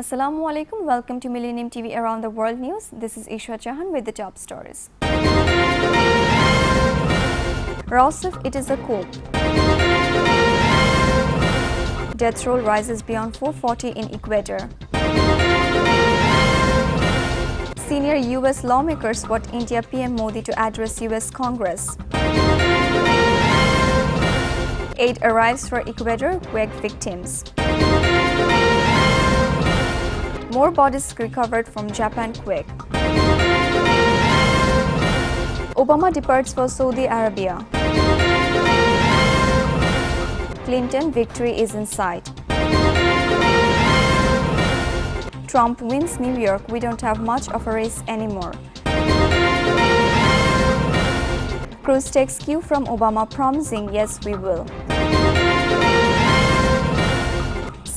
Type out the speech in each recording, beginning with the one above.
Assalamu alaikum. Welcome to Millennium TV Around the World News. This is Isha Jahan with the top stories. Rousseff, it is a coup. Death roll rises beyond 440 in Ecuador. Senior US lawmakers want India PM Modi to address US Congress. Aid arrives for Ecuador quake victims. More bodies recovered from Japan quake. Obama departs for Saudi Arabia. Clinton victory is in sight. Trump wins New York. We don't have much of a race anymore. Cruz takes cue from Obama promising yes we will.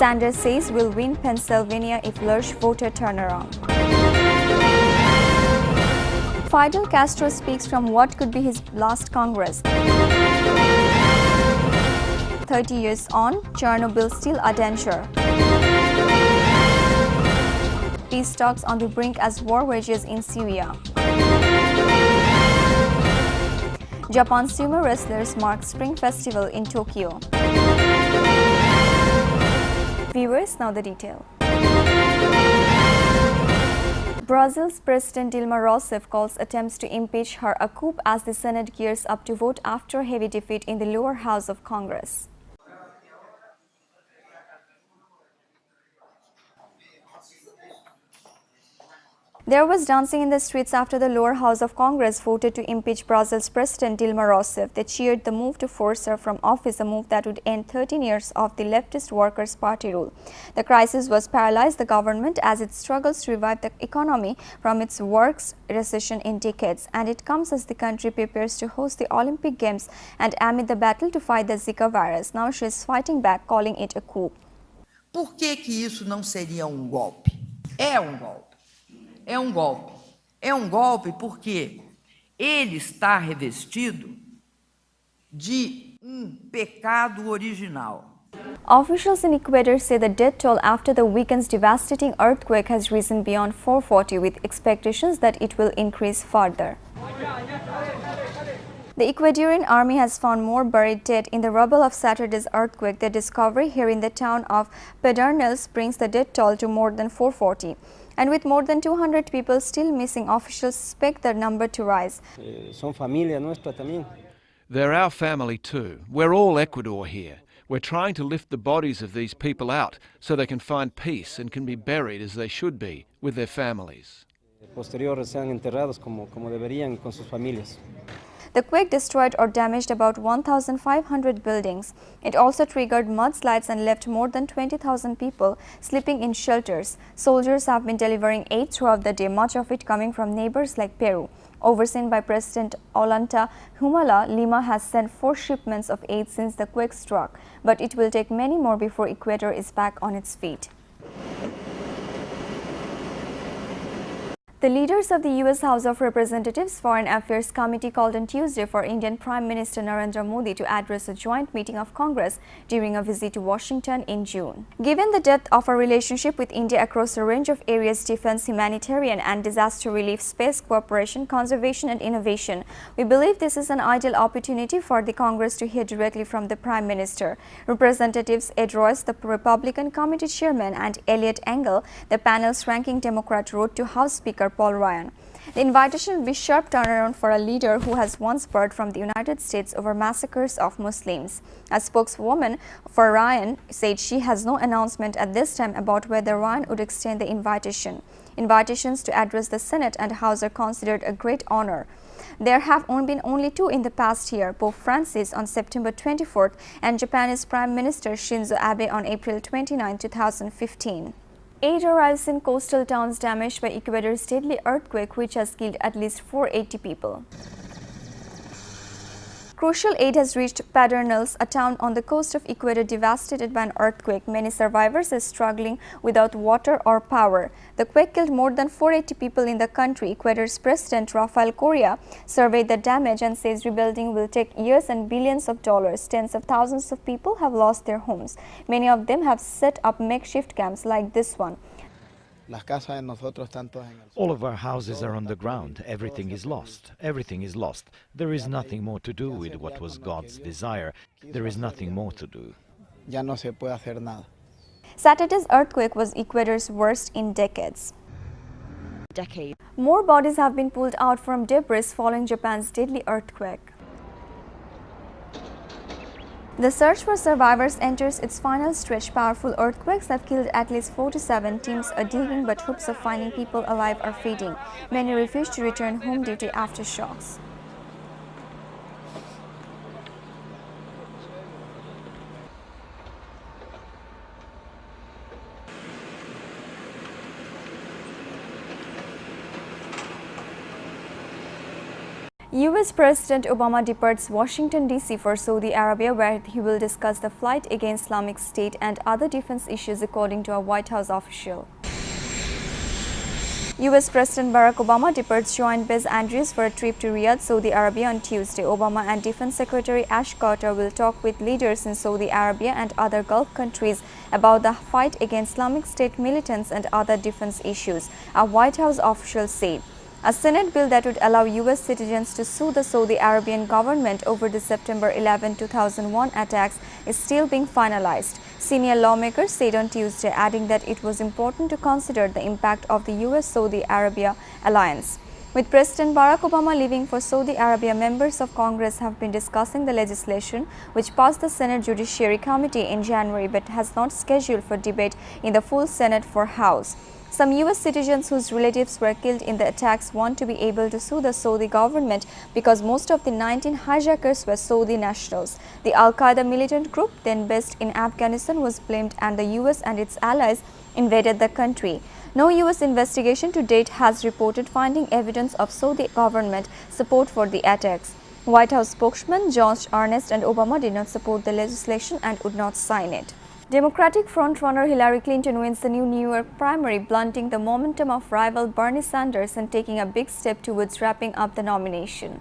Sanders says we'll win Pennsylvania if Lurch voter turnaround. Fidel Castro speaks from what could be his last Congress. 30 years on, Chernobyl still a danger. Peace talks on the brink as war rages in Syria. Japan's sumo wrestlers mark Spring Festival in Tokyo. Viewers, now the detail. Brazil's President Dilma Rousseff calls attempts to impeach her a coup as the Senate gears up to vote after heavy defeat in the lower house of Congress. There was dancing in the streets after the lower house of Congress voted to impeach Brazil's President Dilma Rousseff. They cheered the move to force her from office, a move that would end 13 years of the leftist Workers' Party rule. The crisis was paralyzed the government as it struggles to revive the economy from its worst recession in decades, and it comes as the country prepares to host the Olympic Games and amid the battle to fight the Zika virus. Now she is fighting back, calling it a coup. Por que isso não seria golpe? É golpe. É golpe. É golpe porque ele está revestido de pecado original. Officials in Ecuador say the death toll after the weekend's devastating earthquake has risen beyond 440, with expectations that it will increase further. The Ecuadorian army has found more buried dead in the rubble of Saturday's earthquake. The discovery here in the town of Pedernales brings the death toll to more than 440. And with more than 200 people still missing, officials expect the number to rise. Son familia nuestra también. They're our family too. We're all Ecuador here. We're trying to lift the bodies of these people out so they can find peace and can be buried as they should be, with their families. Posterior sean enterrados como deberían con sus familias. The quake destroyed or damaged about 1,500 buildings. It also triggered mudslides and left more than 20,000 people sleeping in shelters. Soldiers have been delivering aid throughout the day, much of it coming from neighbors like Peru. Overseen by President Ollanta Humala, Lima has sent 4 shipments of aid since the quake struck, but it will take many more before Ecuador is back on its feet. The leaders of the U.S. House of Representatives Foreign Affairs Committee called on Tuesday for Indian Prime Minister Narendra Modi to address a joint meeting of Congress during a visit to Washington in June. Given the depth of our relationship with India across a range of areas, defense, humanitarian and disaster relief, space cooperation, conservation and innovation, we believe this is an ideal opportunity for the Congress to hear directly from the Prime Minister. Representatives Ed Royce, the Republican Committee Chairman, and Eliot Engel, the panel's ranking Democrat, wrote to House Speaker Paul Ryan. The invitation will be sharp turnaround for a leader who has once barred from the United States over massacres of Muslims. A spokeswoman for Ryan said she has no announcement at this time about whether Ryan would extend the invitation. Invitations to address the Senate and House are considered a great honor. There have been only 2 in the past year, Pope Francis on September 24th and Japanese Prime Minister Shinzo Abe on April 29, 2015. Aid arrives in coastal towns damaged by Ecuador's deadly earthquake, which has killed at least 480 people. Crucial aid has reached Pedernales, a town on the coast of Ecuador devastated by an earthquake. Many survivors are struggling without water or power. The quake killed more than 480 people in the country. Ecuador's President Rafael Correa surveyed the damage and says rebuilding will take years and billions of dollars. Tens of thousands of people have lost their homes. Many of them have set up makeshift camps like this one. Las casas de nosotros están todas en el All of our houses are underground. Everything is lost. Everything is lost. There is nothing more to do with what was God's desire. There is nothing more to do. Ya no se puede hacer nada. Saturday's earthquake was Ecuador's worst in decades. More bodies have been pulled out from debris following Japan's deadly earthquake. The search for survivors enters its final stretch. Powerful earthquakes have killed at least 47. Teams are digging, but hopes of finding people alive are fading. Many refuse to return home due to aftershocks. US President Obama departs Washington, D.C. for Saudi Arabia, where he will discuss the fight against Islamic State and other defense issues, according to a White House official. US President Barack Obama departs Joint Base Andrews for a trip to Riyadh, Saudi Arabia on Tuesday. Obama and Defense Secretary Ash Carter will talk with leaders in Saudi Arabia and other Gulf countries about the fight against Islamic State militants and other defense issues, a White House official said. A Senate bill that would allow US citizens to sue the Saudi Arabian government over the September 11, 2001 attacks is still being finalized, senior lawmakers said on Tuesday, adding that it was important to consider the impact of the US-Saudi Arabia alliance. With President Barack Obama leaving for Saudi Arabia, members of Congress have been discussing the legislation, which passed the Senate Judiciary Committee in January but has not scheduled for debate in the full Senate or House. Some US citizens whose relatives were killed in the attacks want to be able to sue the Saudi government because most of the 19 hijackers were Saudi nationals. The Al-Qaeda militant group, then based in Afghanistan, was blamed, and the US and its allies invaded the country. No US investigation to date has reported finding evidence of Saudi government support for the attacks. White House spokesman Josh Earnest and Obama did not support the legislation and would not sign it. Democratic frontrunner Hillary Clinton wins the new New York primary, blunting the momentum of rival Bernie Sanders and taking a big step towards wrapping up the nomination.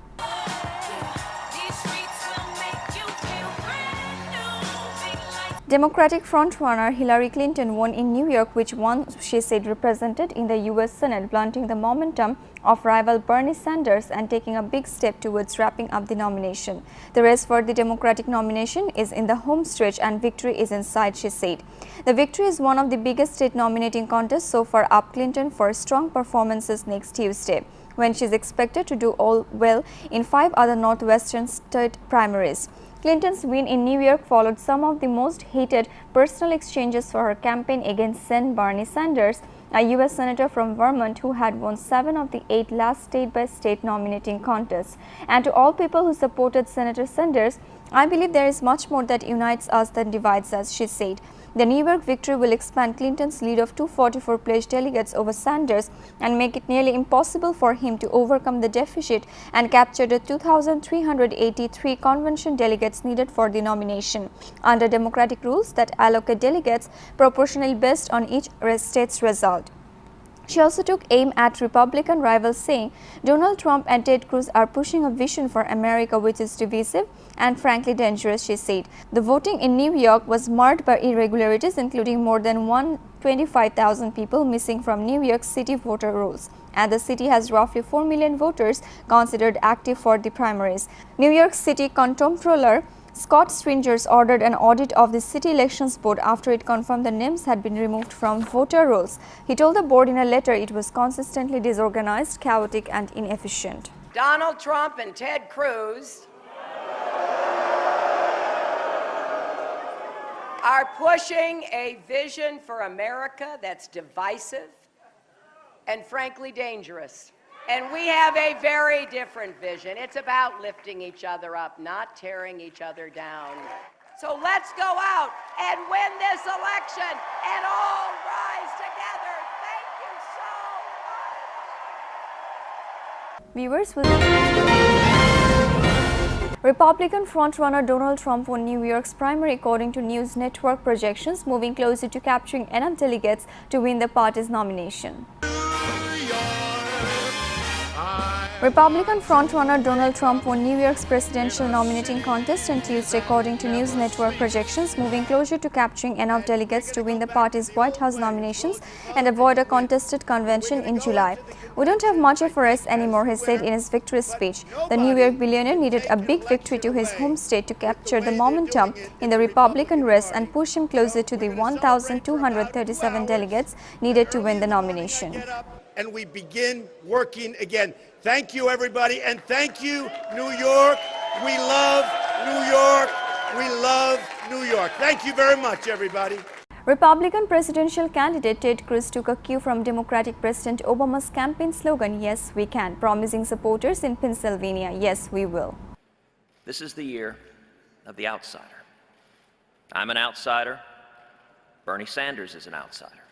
Democratic frontrunner Hillary Clinton won in New York, which one she said represented in the US Senate, blunting the momentum of rival Bernie Sanders and taking a big step towards wrapping up the nomination. The race for the Democratic nomination is in the home stretch and victory is in sight, she said. The victory is one of the biggest state nominating contests so far, up Clinton for strong performances next Tuesday, when she is expected to do all well in 5 other Northwestern state primaries. Clinton's win in New York followed some of the most heated personal exchanges for her campaign against Sen. Bernie Sanders, a U.S. Senator from Vermont who had won 7 of the 8 last state-by-state nominating contests. And to all people who supported Senator Sanders, I believe there is much more that unites us than divides us, she said. The New York victory will expand Clinton's lead of 244 pledged delegates over Sanders and make it nearly impossible for him to overcome the deficit and capture the 2,383 convention delegates needed for the nomination, under Democratic rules that allocate delegates proportionally based on each state's result. She also took aim at Republican rivals, saying Donald Trump and Ted Cruz are pushing a vision for America which is divisive and frankly dangerous, she said. The voting in New York was marred by irregularities, including more than 125,000 people missing from New York City voter rolls. And the city has roughly 4 million voters considered active for the primaries. New York City Comptroller Scott Stringers ordered an audit of the city elections board after it confirmed the names had been removed from voter rolls. He told the board in a letter it was consistently disorganized, chaotic, and inefficient. Donald Trump and Ted Cruz are pushing a vision for America that's divisive and frankly dangerous. And we have a very different vision. It's about lifting each other up, not tearing each other down. So let's go out and win this election and all rise together. Thank you so much. Viewers will. Republican frontrunner Donald Trump won New York's primary according to news network projections, moving closer to capturing enough delegates to win the party's nomination. Republican frontrunner Donald Trump won New York's presidential nominating contest on Tuesday, according to news network projections, moving closer to capturing enough delegates to win the party's White House nominations and avoid a contested convention in July. "We don't have much of a race anymore," he said in his victory speech. The New York billionaire needed a big victory to his home state to capture the momentum in the Republican race and push him closer to the 1,237 delegates needed to win the nomination. And we begin working again. Thank you, everybody, and thank you, New York. We love New York. We love New York. Thank you very much, everybody. Republican presidential candidate Ted Cruz took a cue from Democratic President Obama's campaign slogan, "Yes, we can," promising supporters in Pennsylvania, "Yes, we will." This is the year of the outsider. I'm an outsider. Bernie Sanders is an outsider.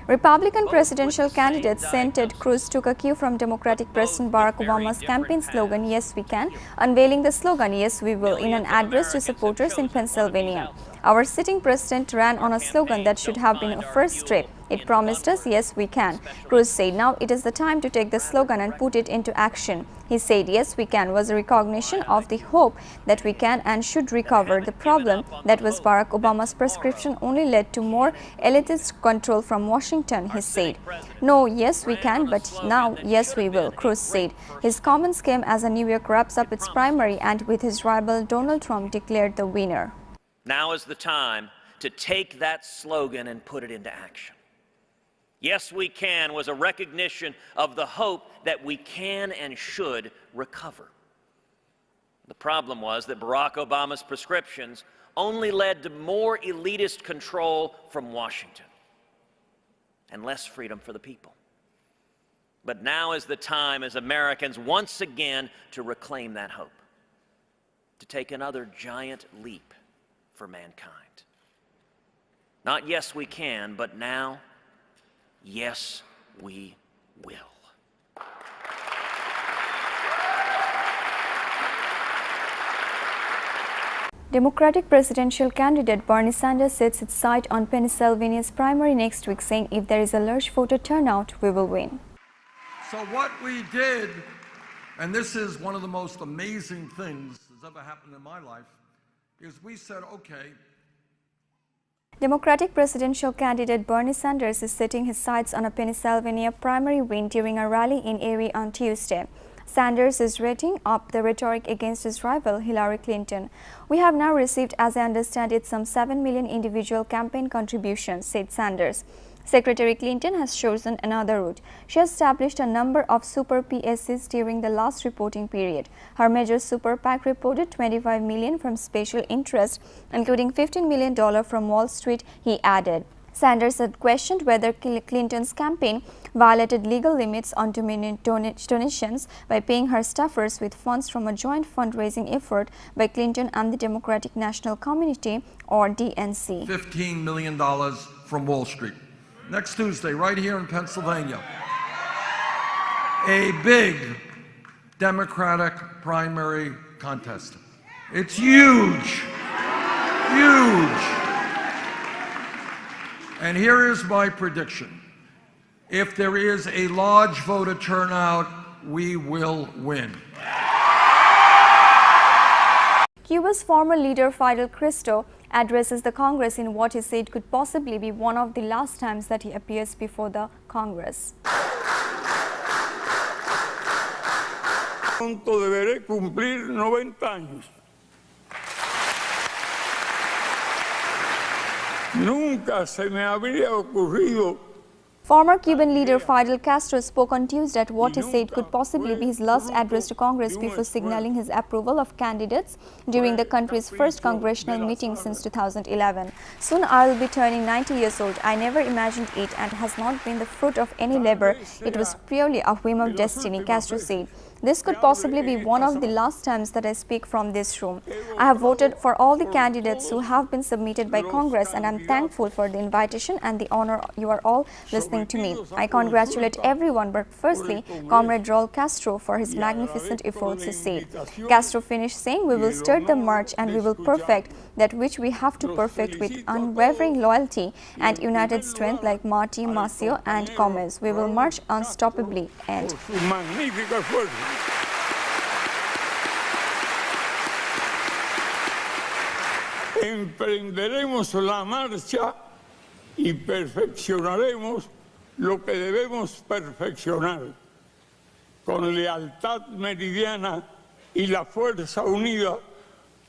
Republican presidential candidate Ted Cruz took a cue from Democratic President Barack Obama's campaign slogan, "Yes, we can," unveiling the slogan, "Yes, we will," in an address to supporters in Pennsylvania. "Our sitting president ran on a slogan that should have been a first trip. It promised us, yes, we can," Cruz said. "Now it is the time to take the slogan and put it into action." He said, "Yes, we can" was a recognition of the hope that we can and should recover. The problem that was Barack Obama's prescription only led to more elitist control from Washington, he said. "No, yes, we can, but now, yes, we will," Cruz said. His comments came as New York wraps up its primary and with his rival Donald Trump declared the winner. Now is the time to take that slogan and put it into action. Yes, we can was a recognition of the hope that we can and should recover. The problem was that Barack Obama's prescriptions only led to more elitist control from Washington and less freedom for the people. But now is the time as Americans once again to reclaim that hope, to take another giant leap for mankind. Not yes, we can, but now, yes, we will. Democratic presidential candidate Bernie Sanders sets its sight on Pennsylvania's primary next week, saying, "If there is a large voter turnout, we will win." So what we did, and this is one of the most amazing things that's ever happened in my life, is we said, okay. Democratic presidential candidate Bernie Sanders is setting his sights on a Pennsylvania primary win during a rally in Erie on Tuesday. Sanders is rating up the rhetoric against his rival Hillary Clinton. "We have now received, as I understand it, some 7 million individual campaign contributions," said Sanders. Secretary Clinton has chosen another route. She has established a number of super PACs during the last reporting period. Her major super PAC reported $25 million from special interests, including $15 million from Wall Street, he added. Sanders had questioned whether Clinton's campaign violated legal limits on donations by paying her staffers with funds from a joint fundraising effort by Clinton and the Democratic National Committee, or DNC. $15 million from Wall Street. Next Tuesday, right here in Pennsylvania, a big Democratic primary contest. It's huge, huge. And here is my prediction. If there is a large voter turnout, we will win. Cuba's former leader Fidel Castro addresses the Congress in what he said could possibly be one of the last times that he appears before the Congress. Pronto deberé cumplir 90 años. Nunca se me habría ocurrido. Former Cuban leader Fidel Castro spoke on Tuesday at what he said could possibly be his last address to Congress before signaling his approval of candidates during the country's first congressional meeting since 2011. "Soon I will be turning 90 years old. I never imagined it and has not been the fruit of any labor. It was purely a whim of destiny," Castro said. "This could possibly be one of the last times that I speak from this room. I have voted for all the candidates who have been submitted by Congress, and I'm thankful for the invitation and the honor you are all listening to me. I congratulate everyone, but firstly, Comrade Raul Castro for his magnificent efforts," he said. Castro finished saying, "We will start the march and we will perfect that which we have to perfect with unwavering loyalty and united strength like Martí, Maceo and Gómez. We will march unstoppably. End. Su magnífico esfuerzo. Emprenderemos la marcha y perfeccionaremos lo que debemos perfeccionar, con lealtad meridiana y la fuerza unida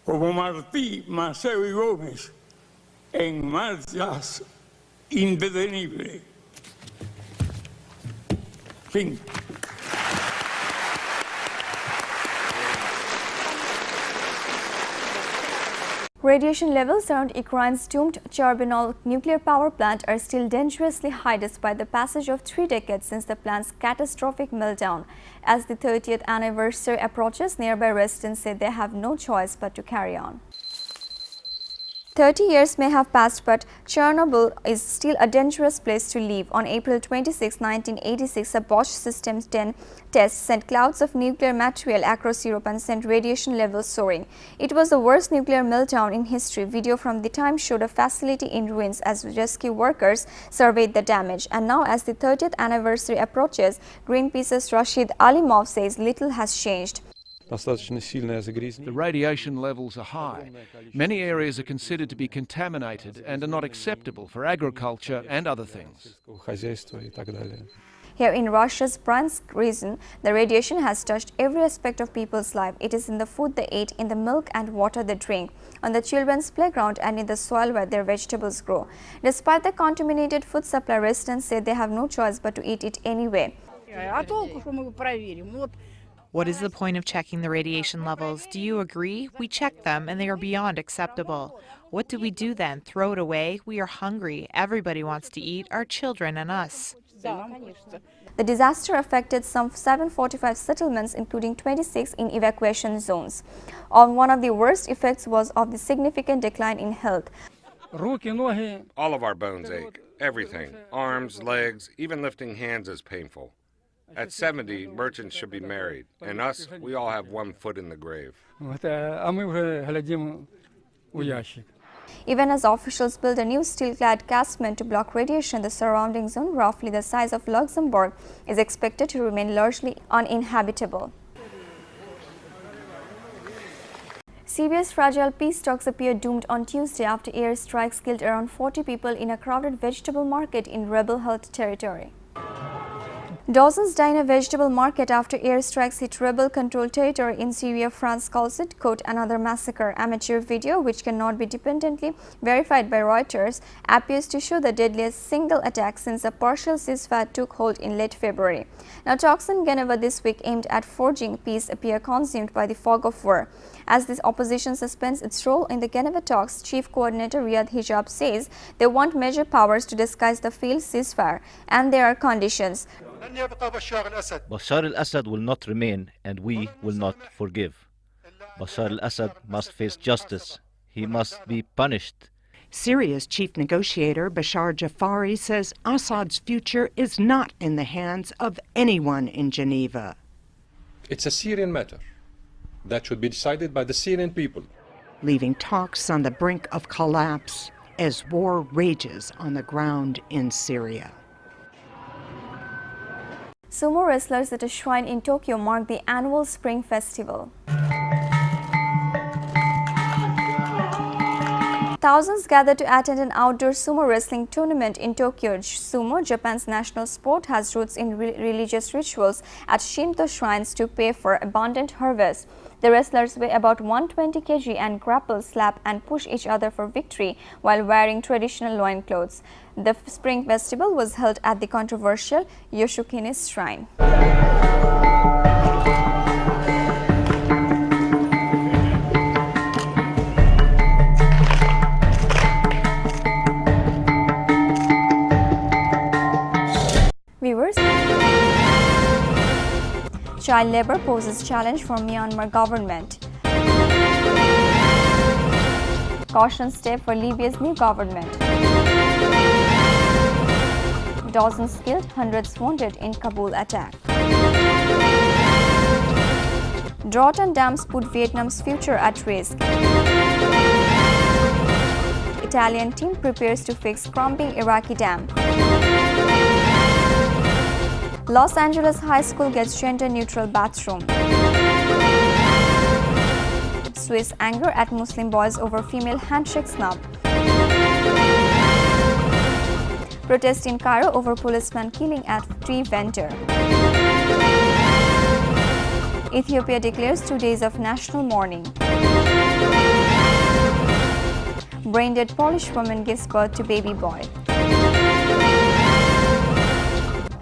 como Martí, Maceo y Gómez, en marchas indetenibles. Fin. Radiation levels around Ukraine's doomed Chernobyl nuclear power plant are still dangerously high despite the passage of 3 decades since the plant's catastrophic meltdown. As the 30th anniversary approaches, nearby residents say they have no choice but to carry on. 30 years may have passed, but Chernobyl is still a dangerous place to live. On April 26, 1986, a Bosch Systems 10 test sent clouds of nuclear material across Europe and sent radiation levels soaring. It was the worst nuclear meltdown in history. Video from the time showed a facility in ruins as rescue workers surveyed the damage. And now, as the 30th anniversary approaches, Greenpeace's Rashid Alimov says little has changed. The radiation levels are high. Many areas are considered to be contaminated and are not acceptable for agriculture and other things. Here in Russia's Bryansk region, the radiation has touched every aspect of people's life. It is in the food they eat, in the milk and water they drink, on the children's playground and in the soil where their vegetables grow. Despite the contaminated food supply, residents say they have no choice but to eat it anyway. What is the point of checking the radiation levels? Do you agree? We check them and they are beyond acceptable. What do we do then? Throw it away? We are hungry. Everybody wants to eat, our children and us. The disaster affected some 745 settlements, including 26 in evacuation zones. One of the worst effects was of the significant decline in health. All of our bones ache. Everything. Arms, legs, even lifting hands is painful. At 70, merchants should be married, and us, we all have one foot in the grave. Even as officials build a new steel-clad casement to block radiation, the surrounding zone, roughly the size of Luxembourg, is expected to remain largely uninhabitable. Syria's fragile peace talks appear doomed on Tuesday after airstrikes killed around 40 people in a crowded vegetable market in rebel-held territory. Dozens die in a vegetable market after airstrikes hit rebel-controlled territory in Syria. France calls it, quote, another massacre. Amateur video, which cannot be dependently verified by Reuters, appears to show the deadliest single attack since a partial ceasefire took hold in late February. Now, talks in Geneva this week aimed at forging peace appear consumed by the fog of war. As this opposition suspends its role in the Geneva talks, Chief Coordinator Riyad Hijab says they want major powers to disguise the failed ceasefire, and there are conditions. Bashar al-Assad will not remain, and we will not forgive. Bashar al-Assad must face justice. He must be punished. Syria's chief negotiator, Bashar Jafari, says Assad's future is not in the hands of anyone in Geneva. It's a Syrian matter that should be decided by the Syrian people. Leaving talks on the brink of collapse as war rages on the ground in Syria. Sumo wrestlers at a shrine in Tokyo mark the annual Spring Festival. Thousands gathered to attend an outdoor sumo wrestling tournament in Tokyo. Sumo, Japan's national sport, has roots in religious rituals at Shinto shrines to pay for abundant harvest. The wrestlers weigh about 120 kg and grapple, slap and push each other for victory while wearing traditional loincloths. The Spring Festival was held at the controversial Yoshikuni Shrine. Viewers, child labor poses challenge for Myanmar government. Caution step for Libya's new government. Dozens killed, hundreds wounded in Kabul attack. Drought and dams put Vietnam's future at risk. Italian team prepares to fix crumbling Iraqi dam. Los Angeles High School gets gender-neutral bathroom. Swiss anger at Muslim boys over female handshake snub. Protest in Cairo over policeman killing at tree vendor. Ethiopia declares 2 days of national mourning. Brain-dead Polish woman gives birth to baby boy.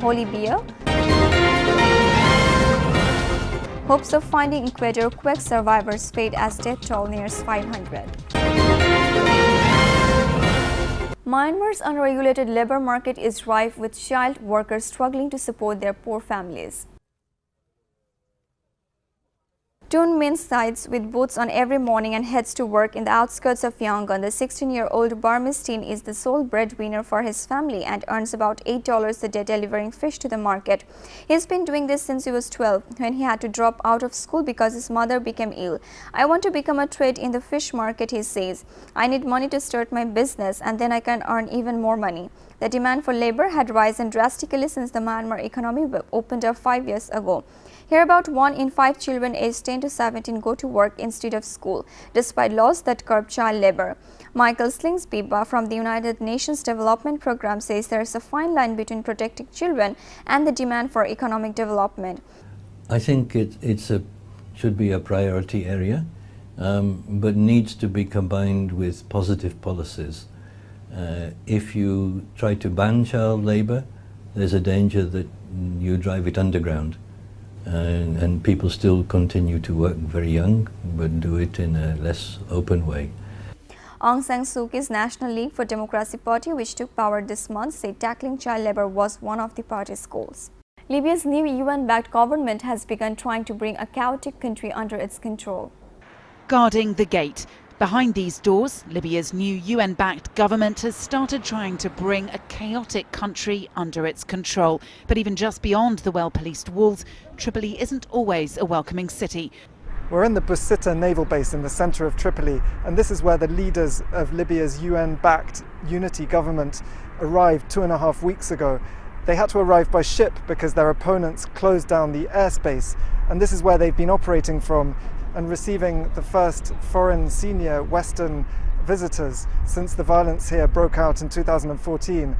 Holy beer. Hopes of finding Ecuador quake survivors fade as death toll nears 500. Myanmar's unregulated labor market is rife with child workers struggling to support their poor families. Tun Min sides with boots on every morning and heads to work in the outskirts of Yangon. The 16-year-old Burmese teen is the sole breadwinner for his family and earns about $8 a day delivering fish to the market. He's been doing this since he was 12, when he had to drop out of school because his mother became ill. I want to become a trade in the fish market, he says. I need money to start my business and then I can earn even more money. The demand for labor had risen drastically since the Myanmar economy opened up 5 years ago. Here, about 1 in 5 children aged 10 to 17 go to work instead of school, despite laws that curb child labor. Michael Slingsby from the United Nations Development Programme says there is a fine line between protecting children and the demand for economic development. I think it should be a priority area, but needs to be combined with positive policies. If you try to ban child labor, there's a danger that you drive it underground. And people still continue to work very young, but do it in a less open way. Aung San Suu Kyi's National League for Democracy party, which took power this month, said tackling child labor was one of the party's goals. Libya's new UN-backed government has begun trying to bring a chaotic country under its control. Guarding the gate. Behind these doors, Libya's new UN-backed government has started trying to bring a chaotic country under its control. But even just beyond the well-policed walls, Tripoli isn't always a welcoming city. We're in the Busita naval base in the centre of Tripoli, and this is where the leaders of Libya's UN-backed unity government arrived 2.5 weeks ago. They had to arrive by ship because their opponents closed down the airspace, and this is where they've been operating from and receiving the first foreign senior Western visitors since the violence here broke out in 2014.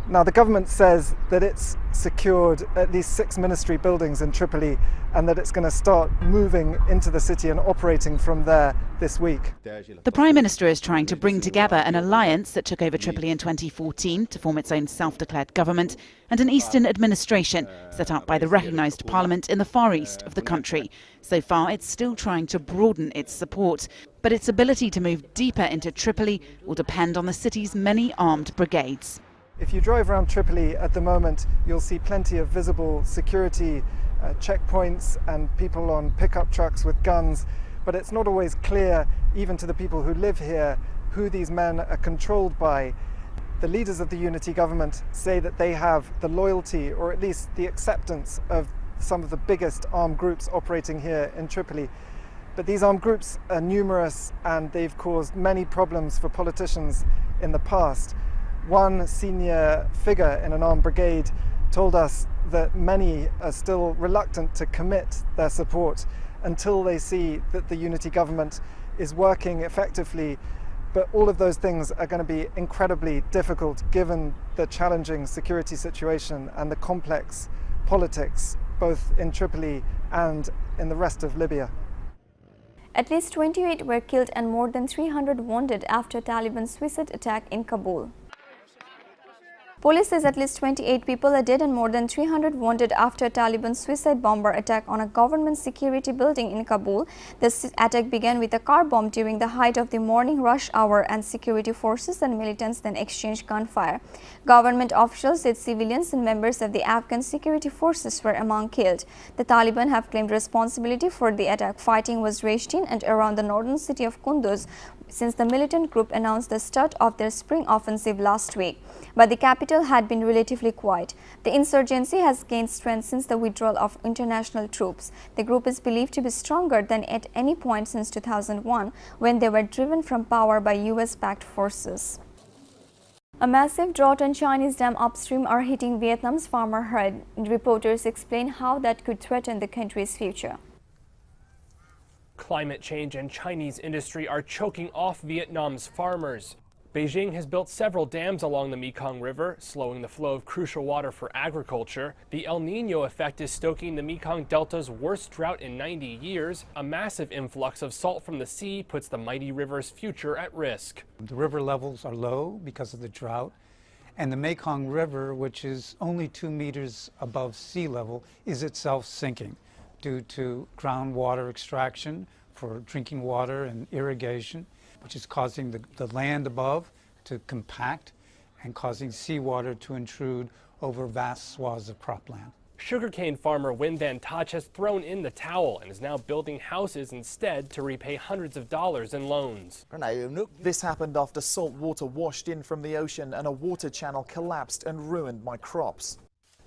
Now, the government says that it's secured at least 6 ministry buildings in Tripoli and that it's going to start moving into the city and operating from there this week. The Prime Minister is trying to bring together an alliance that took over Tripoli in 2014 to form its own self-declared government and an Eastern administration set up by the recognised parliament in the far east of the country. So far, it's still trying to broaden its support, but its ability to move deeper into Tripoli will depend on the city's many armed brigades. If you drive around Tripoli at the moment, you'll see plenty of visible security checkpoints and people on pickup trucks with guns, but it's not always clear, even to the people who live here, who these men are controlled by. The leaders of the unity government say that they have the loyalty, or at least the acceptance, of some of the biggest armed groups operating here in Tripoli. But these armed groups are numerous and they've caused many problems for politicians in the past. One senior figure in an armed brigade told us that many are still reluctant to commit their support until they see that the unity government is working effectively. But all of those things are going to be incredibly difficult given the challenging security situation and the complex politics both in Tripoli and in the rest of Libya. At least 28 were killed and more than 300 wounded after Taliban suicide attack in Kabul. Police says at least 28 people are dead and more than 300 wounded after a Taliban suicide bomber attack on a government security building in Kabul. This attack began with a car bomb during the height of the morning rush hour, and security forces and militants then exchanged gunfire. Government officials said civilians and members of the Afghan security forces were among killed. The Taliban have claimed responsibility for the attack. Fighting was raged in and around the northern city of Kunduz, since the militant group announced the start of their spring offensive last week. But the capital had been relatively quiet. The insurgency has gained strength since the withdrawal of international troops. The group is believed to be stronger than at any point since 2001, when they were driven from power by US-backed forces. A massive drought and Chinese dam upstream are hitting Vietnam's farmer herd. Reporters explain how that could threaten the country's future. Climate change and Chinese industry are choking off Vietnam's farmers. Beijing has built several dams along the Mekong River, slowing the flow of crucial water for agriculture. The El Niño effect is stoking the Mekong Delta's worst drought in 90 years. A massive influx of salt from the sea puts the mighty river's future at risk. The river levels are low because of the drought, and the Mekong River, which is only 2 meters above sea level, is itself sinking due to groundwater extraction for drinking water and irrigation, which is causing the land above to compact and causing seawater to intrude over vast swaths of cropland. Sugarcane farmer Win Van Toch has thrown in the towel and is now building houses instead to repay hundreds of dollars in loans. This happened after salt water washed in from the ocean and a water channel collapsed and ruined my crops.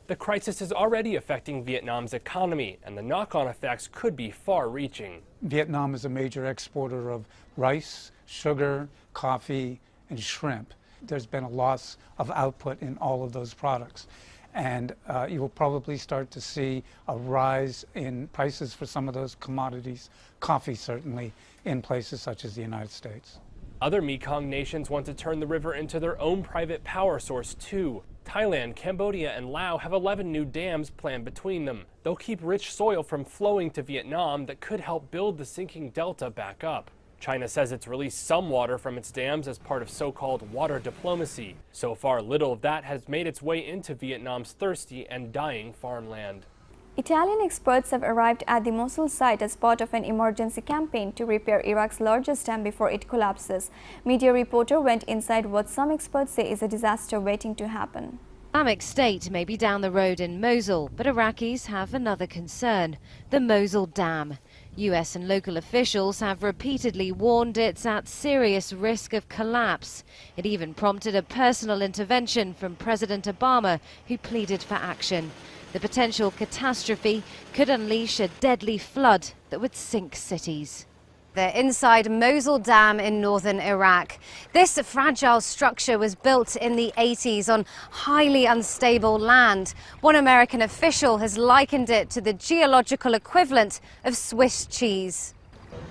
The crisis is already affecting Vietnam's economy, and the knock-on effects could be far-reaching. Vietnam is a major exporter of rice, sugar, coffee, and shrimp. There's been a loss of output in all of those products. And you will probably start to see a rise in prices for some of those commodities, coffee certainly, in places such as the United States. Other Mekong nations want to turn the river into their own private power source too. Thailand, Cambodia, and Laos have 11 new dams planned between them. They'll keep rich soil from flowing to Vietnam that could help build the sinking delta back up. China says it's released some water from its dams as part of so-called water diplomacy. So far, little of that has made its way into Vietnam's thirsty and dying farmland. Italian experts have arrived at the Mosul site as part of an emergency campaign to repair Iraq's largest dam before it collapses. Media reporter went inside what some experts say is a disaster waiting to happen. Islamic State may be down the road in Mosul, but Iraqis have another concern: the Mosul Dam. US and local officials have repeatedly warned it's at serious risk of collapse. It even prompted a personal intervention from President Obama, who pleaded for action. The potential catastrophe could unleash a deadly flood that would sink cities. They're inside Mosul Dam in northern Iraq. This fragile structure was built in the 80s on highly unstable land. One American official has likened it to the geological equivalent of Swiss cheese.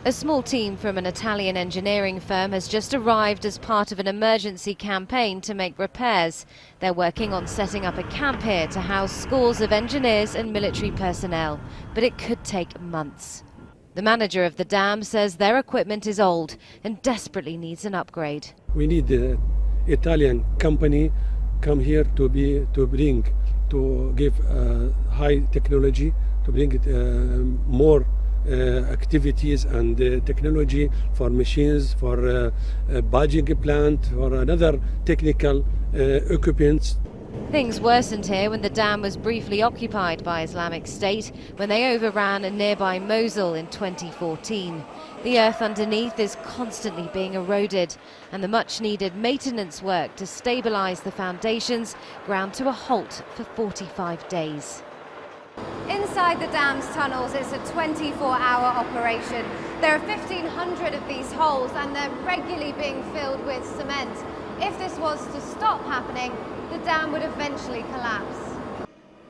A small team from an Italian engineering firm has just arrived as part of an emergency campaign to make repairs. They're working on setting up a camp here to house scores of engineers and military personnel, but it could take months. The manager of the dam says their equipment is old and desperately needs an upgrade. We need the Italian company come here to give high technology, to bring more activities and technology for machines, for badging plant, for another technical equipment. Things worsened here when the dam was briefly occupied by Islamic State when they overran a nearby Mosul in 2014. The earth underneath is constantly being eroded, and the much-needed maintenance work to stabilize the foundations ground to a halt for 45 days. Inside the dam's tunnels, it's a 24-hour operation. There are 1,500 of these holes, and they're regularly being filled with cement. If this was to stop happening, the dam would eventually collapse.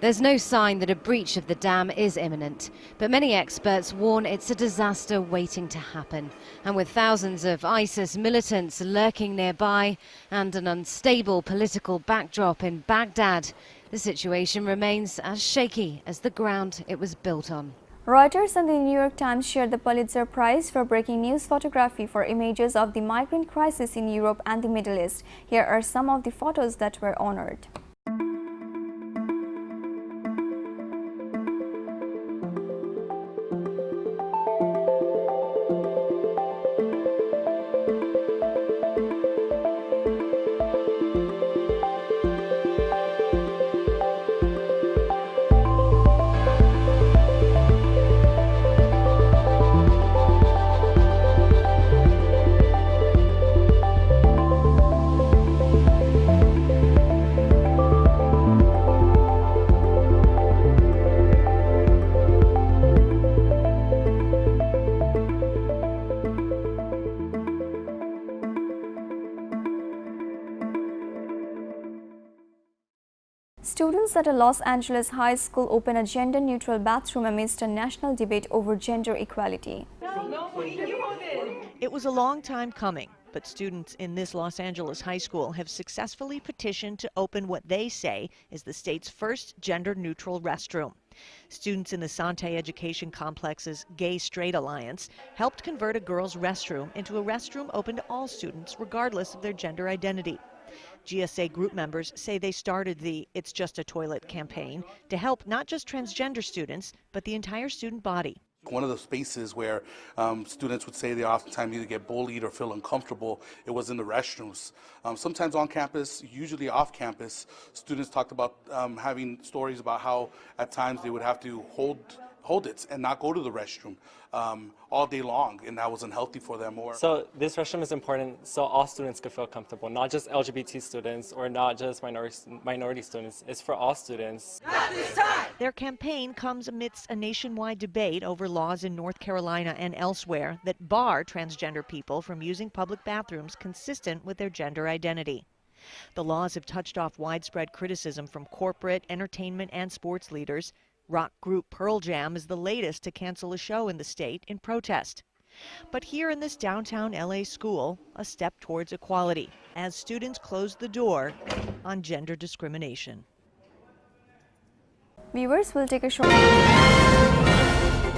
There's no sign that a breach of the dam is imminent, but many experts warn it's a disaster waiting to happen. And with thousands of ISIS militants lurking nearby and an unstable political backdrop in Baghdad, the situation remains as shaky as the ground it was built on. Reuters and the New York Times shared the Pulitzer Prize for breaking news photography for images of the migrant crisis in Europe and the Middle East. Here are some of the photos that were honored. Students at a Los Angeles high school open a gender-neutral bathroom amidst a national debate over gender equality. It was a long time coming, but students in this Los Angeles high school have successfully petitioned to open what they say is the state's first gender-neutral restroom. Students in the Sante Education Complex's Gay Straight Alliance helped convert a girls' restroom into a restroom open to all students, regardless of their gender identity. GSA group members say they started the It's Just a Toilet campaign to help not just transgender students, but the entire student body. One of the spaces where students would say they oftentimes either get bullied or feel uncomfortable, it was in the restrooms. Sometimes on campus, usually off campus, students talked about having stories about how at times they would have to hold it and not go to the restroom all day long, and that was unhealthy for them. So this restroom is important so all students could feel comfortable, not just LGBT students or not just minority students. It's for all students. Their campaign comes amidst a nationwide debate over laws in North Carolina and elsewhere that bar transgender people from using public bathrooms consistent with their gender identity. The laws have touched off widespread criticism from corporate, entertainment, and sports leaders. Rock group Pearl Jam is the latest to cancel a show in the state in protest. But here in this downtown LA school, a step towards equality as students close the door on gender discrimination. Viewers, will take a short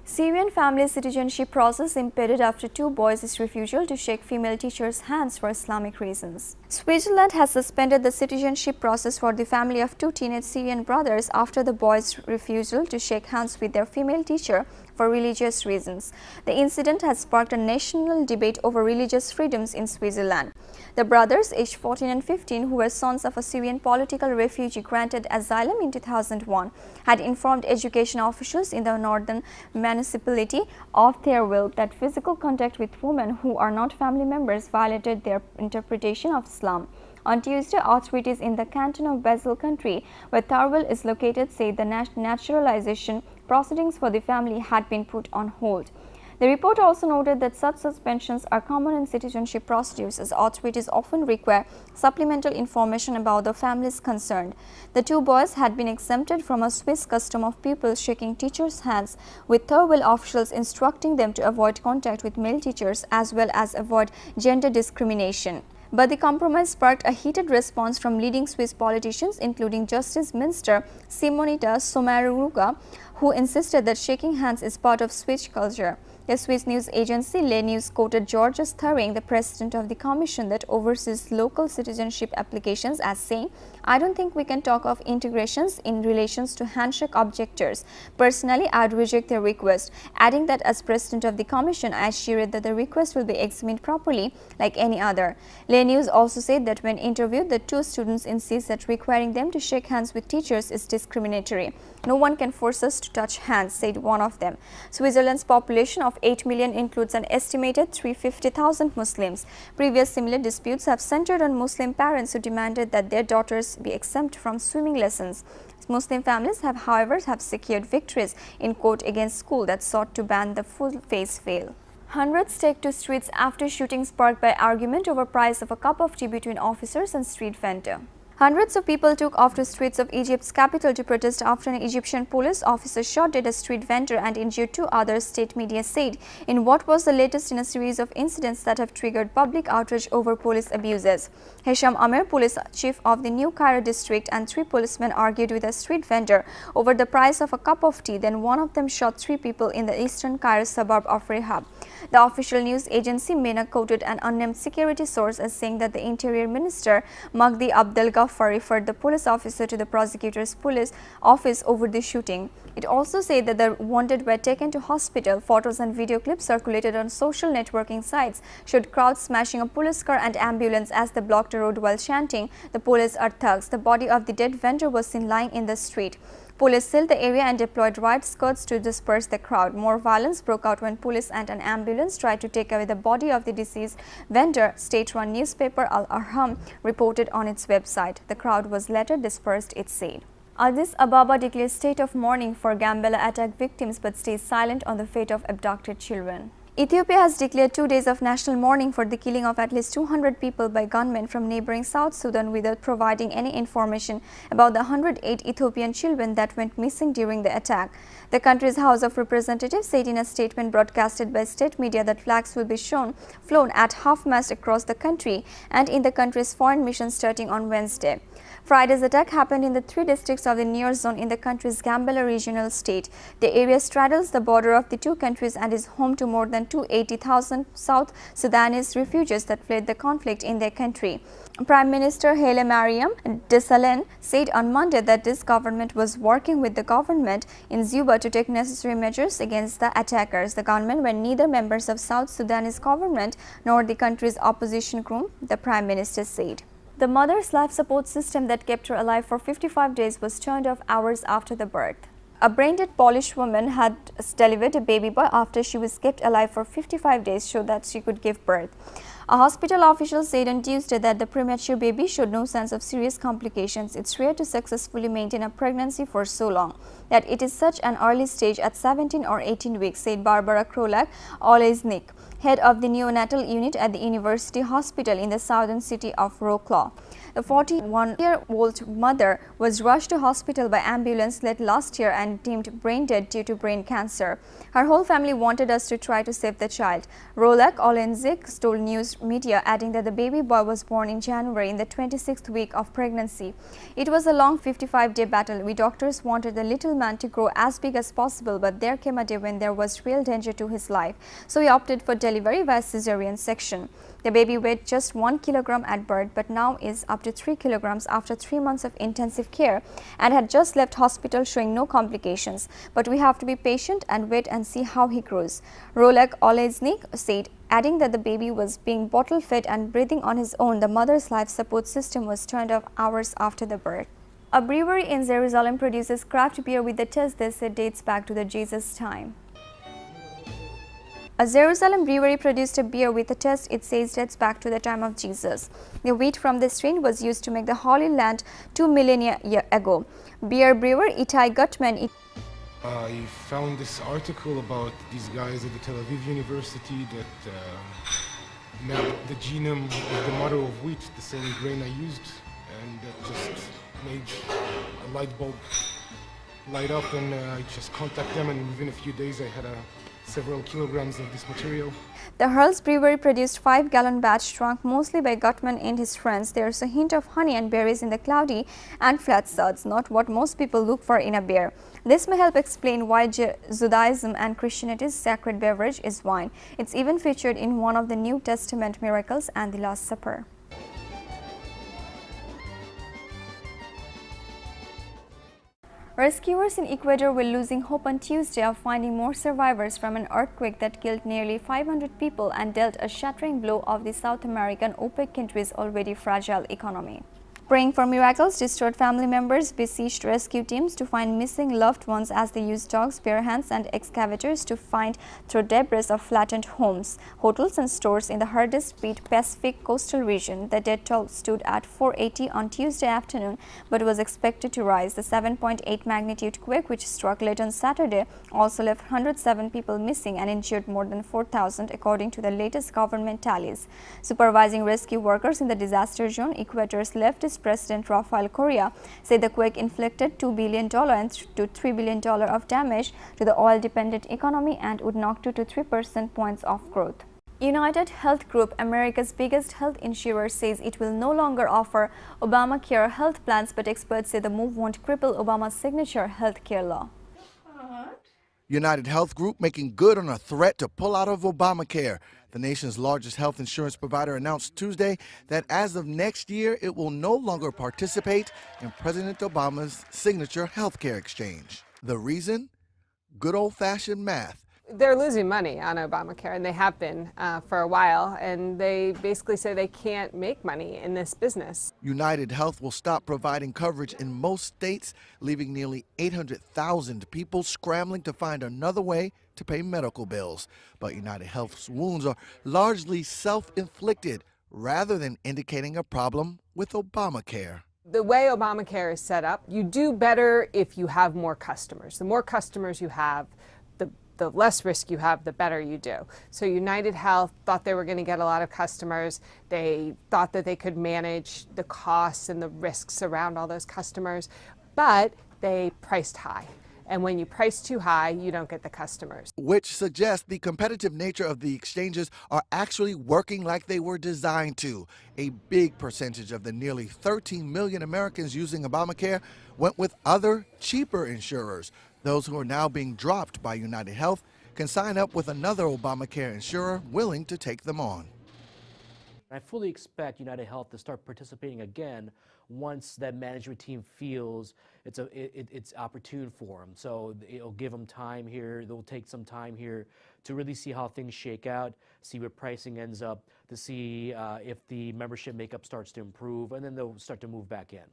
Syrian family citizenship process impeded after two boys' refusal to shake female teachers' hands for Islamic reasons. Switzerland has suspended the citizenship process for the family of two teenage Syrian brothers after the boys' refusal to shake hands with their female teacher for religious reasons. The incident has sparked a national debate over religious freedoms in Switzerland. The brothers, aged 14 and 15, who were sons of a Syrian political refugee granted asylum in 2001, had informed education officials in the northern municipality of their will that physical contact with women who are not family members violated their interpretation of Islam. On Tuesday, authorities in the canton of Basel country, where Tarbes is located, said the naturalization proceedings for the family had been put on hold. The report also noted that such suspensions are common in citizenship procedures, as authorities often require supplemental information about the families concerned. The two boys had been exempted from a Swiss custom of pupils shaking teachers' hands, with Tarbes officials instructing them to avoid contact with male teachers as well as avoid gender discrimination. But the compromise sparked a heated response from leading Swiss politicians, including Justice Minister Simonetta Sommaruga, who insisted that shaking hands is part of Swiss culture. The Swiss news agency Le News quoted Georges Thuring, the president of the commission that oversees local citizenship applications, as saying, "I don't think we can talk of integrations in relations to handshake objectors. Personally, I'd reject their request," adding that as president of the commission, I assured that the request will be examined properly like any other. Le News also said that when interviewed, the two students insist that requiring them to shake hands with teachers is discriminatory. "No one can force us to touch hands," said one of them. Switzerland's population of 8 million includes an estimated 350,000 Muslims. Previous similar disputes have centered on Muslim parents who demanded that their daughters be exempt from swimming lessons. Muslim families have, however, secured victories in court against schools that sought to ban the full-face veil. Hundreds take to streets after shooting sparked by argument over price of a cup of tea between officers and street vendor. Hundreds of people took off to streets of Egypt's capital to protest after an Egyptian police officer shot dead a street vendor and injured two others, state media said, in what was the latest in a series of incidents that have triggered public outrage over police abuses. Hesham Amer, police chief of the New Cairo district, and three policemen argued with a street vendor over the price of a cup of tea. Then one of them shot three people in the eastern Cairo suburb of Rehab. The official news agency MENA quoted an unnamed security source as saying that the Interior Minister Magdi Abdel Ghaffar referred the police officer to the prosecutor's police office over the shooting. It also said that the wounded were taken to hospital. Photos and video clips circulated on social networking sites showed crowds smashing a police car and ambulance as they blocked a road while chanting, "The police are thugs." The body of the dead vendor was seen lying in the street. Police sealed the area and deployed riot squads to disperse the crowd. More violence broke out when police and an ambulance tried to take away the body of the deceased vendor, state-run newspaper Al Ahram reported on its website. The crowd was later dispersed, it said. Addis Ababa declares state of mourning for Gambela attack victims but stays silent on the fate of abducted children. Ethiopia has declared 2 days of national mourning for the killing of at least 200 people by gunmen from neighboring South Sudan without providing any information about the 108 Ethiopian children that went missing during the attack. The country's House of Representatives said in a statement broadcasted by state media that flags will be flown at half-mast across the country and in the country's foreign mission starting on Wednesday. Friday's attack happened in the 3 districts of the Niger zone in the country's Gambela regional state. The area straddles the border of the two countries and is home to more than 280,000 South Sudanese refugees that fled the conflict in their country. Prime Minister Haile Mariam Desalegn said on Monday that this government was working with the government in Juba to take necessary measures against the attackers. The gunmen were neither members of South Sudanese government nor the country's opposition group, the Prime Minister said. The mother's life support system that kept her alive for 55 days was turned off hours after the birth. A brain-dead Polish woman had delivered a baby boy after she was kept alive for 55 days so that she could give birth. A hospital official said on Tuesday that the premature baby showed no signs of serious complications. It's rare to successfully maintain a pregnancy for so long. That it is such an early stage at 17 or 18 weeks, said Barbara Krolak-Olejnik, head of the neonatal unit at the University Hospital in the southern city of Wrocław. The 41-year-old mother was rushed to hospital by ambulance late last year and deemed brain dead due to brain cancer. Her whole family wanted us to try to save the child. Krolak-Olejnik told news media, adding that the baby boy was born in January in the 26th week of pregnancy. It was a long 55-day battle. We doctors wanted the little man to grow as big as possible, but there came a day when there was real danger to his life. So we opted for delivery via cesarean section. The baby weighed just 1 kilogram at birth, but now is up to 3 kilograms after 3 months of intensive care and had just left hospital showing no complications. But we have to be patient and wait and see how he grows. Krolak-Olejnik said, adding that the baby was being bottle fed and breathing on his own. The mother's life support system was turned off hours after the birth. A brewery in Jerusalem produces craft beer with a taste they say dates back to the Jesus time. A Jerusalem brewery produced a beer with a taste it says dates back to the time of Jesus. The wheat from the strain was used to make the Holy Land 2 millennia ago. Beer brewer Itai Gutman. I found this article about these guys at the Tel Aviv University that mapped the genome of the mother of wheat, the same grain I used, and that just made a light bulb light up, and I just contacted them, and within a few days I had several kilograms of this material. The Hurls Brewery produced 5-gallon batch drunk mostly by Gutman and his friends. There's a hint of honey and berries in the cloudy and flat suds, not what most people look for in a beer. This may help explain why Judaism and Christianity's sacred beverage is wine. It's even featured in one of the New Testament miracles and the Last Supper. Rescuers in Ecuador were losing hope on Tuesday of finding more survivors from an earthquake that killed nearly 500 people and dealt a shattering blow of the South American OPEC country's already fragile economy. Praying for miracles, distraught family members besieged rescue teams to find missing loved ones as they used dogs, bare hands and excavators to find through debris of flattened homes, hotels and stores in the hardest hit Pacific coastal region. The death toll stood at 480 on Tuesday afternoon but was expected to rise. The 7.8 magnitude quake, which struck late on Saturday, also left 107 people missing and injured more than 4,000 according to the latest government tallies. Supervising rescue workers in the disaster zone, Ecuador's leftist President Rafael Correa said the quake inflicted $2 billion and to $3 billion of damage to the oil-dependent economy and would knock 2 to 3% points off growth. United Health Group, America's biggest health insurer, says it will no longer offer Obamacare health plans, but experts say the move won't cripple Obama's signature health care law. United Health Group making good on a threat to pull out of Obamacare. The nation's largest health insurance provider announced Tuesday that as of next year, it will no longer participate in President Obama's signature health care exchange. The reason? Good old-fashioned math. They're losing money on Obamacare, and they have been for a while, and they basically say they can't make money in this business. United Health will stop providing coverage in most states, leaving nearly 800,000 people scrambling to find another way to pay medical bills. But United Health's wounds are largely self-inflicted rather than indicating a problem with Obamacare. The way Obamacare is set up, you do better if you have more customers. The more customers you have, the less risk you have, the better you do. So United Health thought they were going to get a lot of customers. They thought that they could manage the costs and the risks around all those customers, but they priced high. And when you price too high, you don't get the customers. Which suggests the competitive nature of the exchanges are actually working like they were designed to. A big percentage of the nearly 13 million Americans using Obamacare went with other, cheaper insurers. Those who are now being dropped by United Health can sign up with another Obamacare insurer willing to take them on. I fully expect United Health to start participating again once that management team feels it's opportune for them. So it'll give them time here. They'll take some time here to really see how things shake out, see where pricing ends up, to see if the membership makeup starts to improve, and then they'll start to move back in.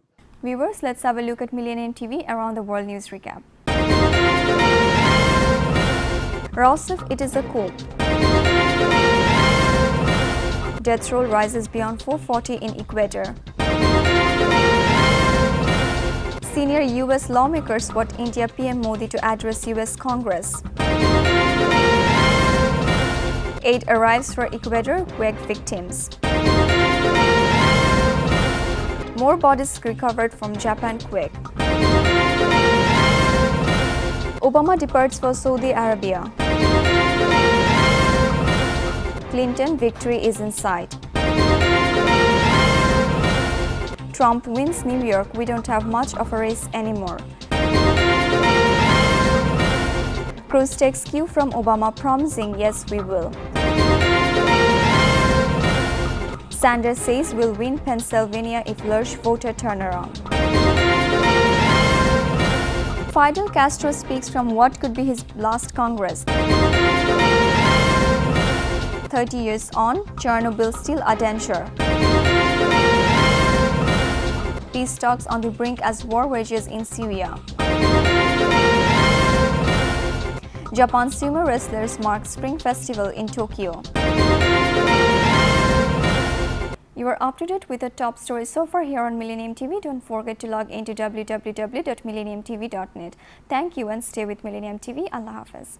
Viewers, let's have a look at Millennium TV Around the World News Recap. Rostov, it is a coup. Death roll rises beyond 440 in Ecuador. Senior US lawmakers want India PM Modi to address US Congress. Aid arrives for Ecuador quake victims. More bodies recovered from Japan quake. Obama departs for Saudi Arabia. Clinton victory is in sight. Trump wins New York, we don't have much of a race anymore. Cruz takes cue from Obama promising yes we will. Sanders says we'll win Pennsylvania if Lurch voter turnaround. Fidel Castro speaks from what could be his last Congress. 30 years on, Chernobyl still a danger. Peace talks on the brink as war rages in Syria. Japan's sumo wrestlers mark Spring Festival in Tokyo. You are up to date with the top stories so far here on Millennium TV. Don't forget to log into www.millenniumtv.net. Thank you and stay with Millennium TV. Allah Hafiz.